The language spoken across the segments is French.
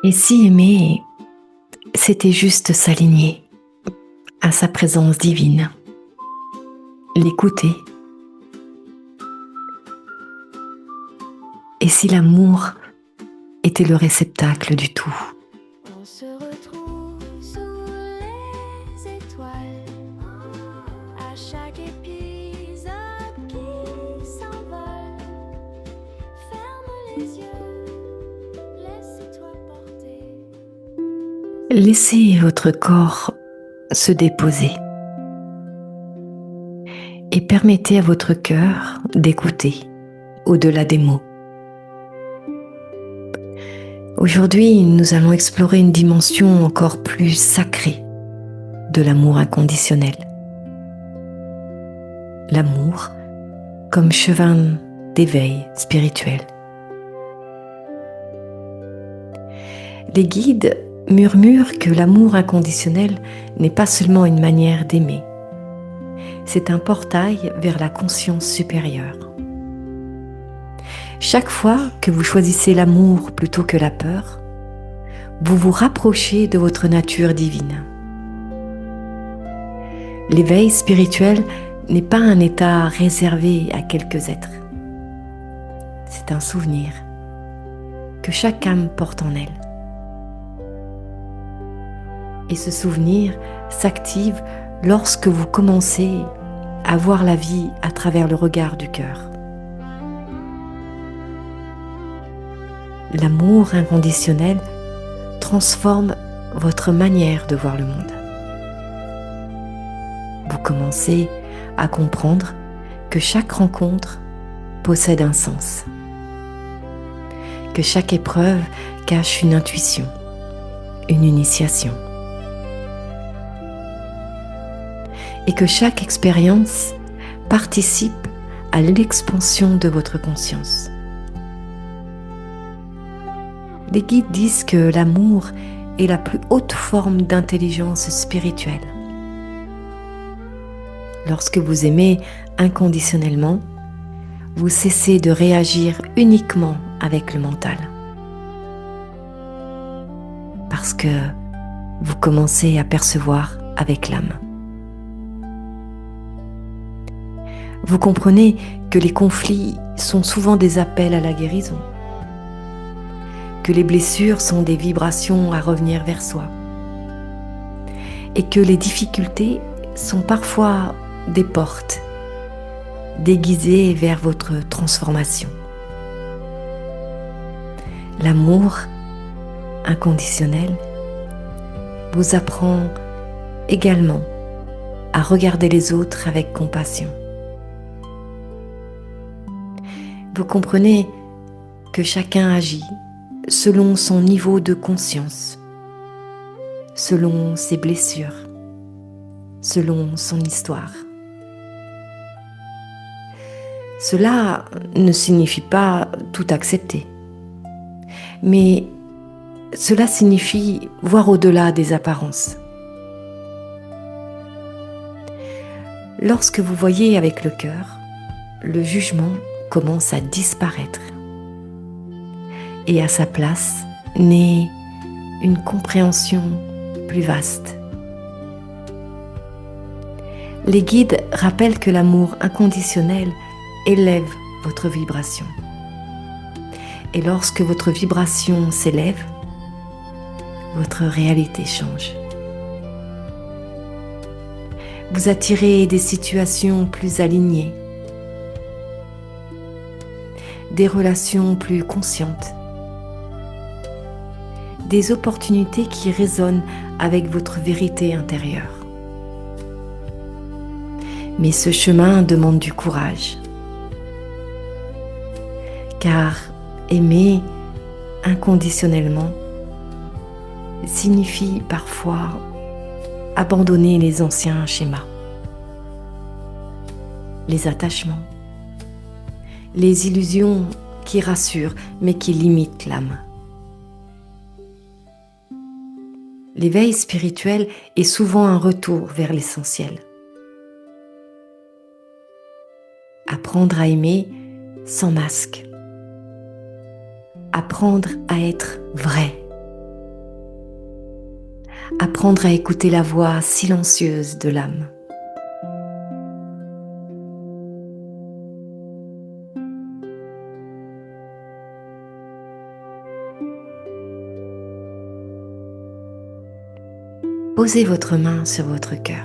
Et si aimer, c'était juste s'aligner à sa présence divine, l'écouter. Et si l'amour était le réceptacle du tout? On se retrouve sous les étoiles, à chaque épisode qui s'envole. Ferme les yeux, laisse-toi porter. Laissez votre corps se déposer et permettez à votre cœur d'écouter au-delà des mots. Aujourd'hui, nous allons explorer une dimension encore plus sacrée de l'amour inconditionnel. L'amour comme chemin d'éveil spirituel. Les guides murmurent que l'amour inconditionnel n'est pas seulement une manière d'aimer, c'est un portail vers la conscience supérieure. Chaque fois que vous choisissez l'amour plutôt que la peur, vous vous rapprochez de votre nature divine. L'éveil spirituel n'est pas un état réservé à quelques êtres. C'est un souvenir que chaque âme porte en elle. Et ce souvenir s'active lorsque vous commencez à voir la vie à travers le regard du cœur. L'amour inconditionnel transforme votre manière de voir le monde. Vous commencez à comprendre que chaque rencontre possède un sens, que chaque épreuve cache une intuition, une initiation, et que chaque expérience participe à l'expansion de votre conscience. Les guides disent que l'amour est la plus haute forme d'intelligence spirituelle. Lorsque vous aimez inconditionnellement, vous cessez de réagir uniquement avec le mental. Parce que vous commencez à percevoir avec l'âme. Vous comprenez que les conflits sont souvent des appels à la guérison, que les blessures sont des vibrations à revenir vers soi, et que les difficultés sont parfois des portes déguisées vers votre transformation. L'amour inconditionnel vous apprend également à regarder les autres avec compassion. Vous comprenez que chacun agit selon son niveau de conscience, selon ses blessures, selon son histoire. Cela ne signifie pas tout accepter, mais cela signifie voir au-delà des apparences. Lorsque vous voyez avec le cœur, le jugement commence à disparaître. Et à sa place naît une compréhension plus vaste. Les guides rappellent que l'amour inconditionnel élève votre vibration. Et lorsque votre vibration s'élève, votre réalité change. Vous attirez des situations plus alignées, des relations plus conscientes, des opportunités qui résonnent avec votre vérité intérieure. Mais ce chemin demande du courage, car aimer inconditionnellement signifie parfois abandonner les anciens schémas, les attachements, les illusions qui rassurent mais qui limitent l'âme. L'éveil spirituel est souvent un retour vers l'essentiel. Apprendre à aimer sans masque. Apprendre à être vrai, apprendre à écouter la voix silencieuse de l'âme. Posez votre main sur votre cœur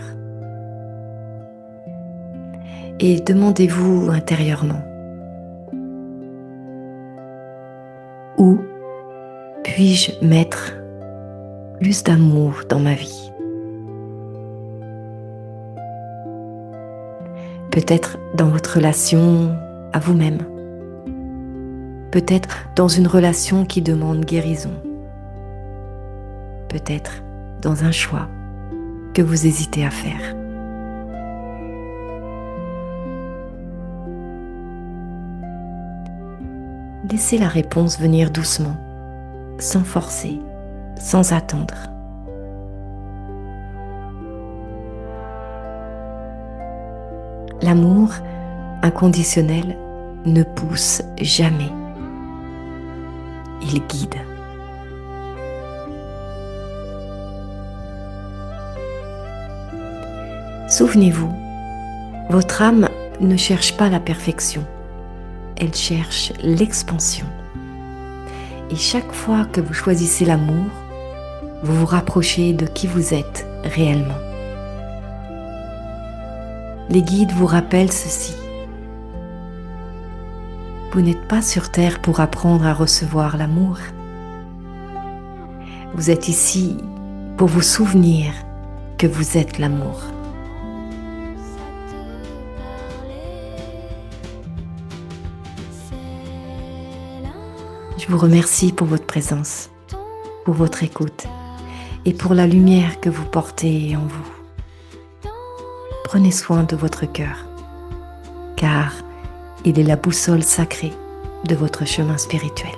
et demandez-vous intérieurement: où puis-je mettre plus d'amour dans ma vie? Peut-être dans votre relation à vous-même, peut-être dans une relation qui demande guérison, peut-être dans un choix que vous hésitez à faire. Laissez la réponse venir doucement, sans forcer, sans attendre. L'amour inconditionnel ne pousse jamais. Il guide. Souvenez-vous, votre âme ne cherche pas la perfection, elle cherche l'expansion. Et chaque fois que vous choisissez l'amour, vous vous rapprochez de qui vous êtes réellement. Les guides vous rappellent ceci: vous n'êtes pas sur terre pour apprendre à recevoir l'amour. Vous êtes ici pour vous souvenir que vous êtes l'amour. Je vous remercie pour votre présence, pour votre écoute et pour la lumière que vous portez en vous. Prenez soin de votre cœur, car il est la boussole sacrée de votre chemin spirituel.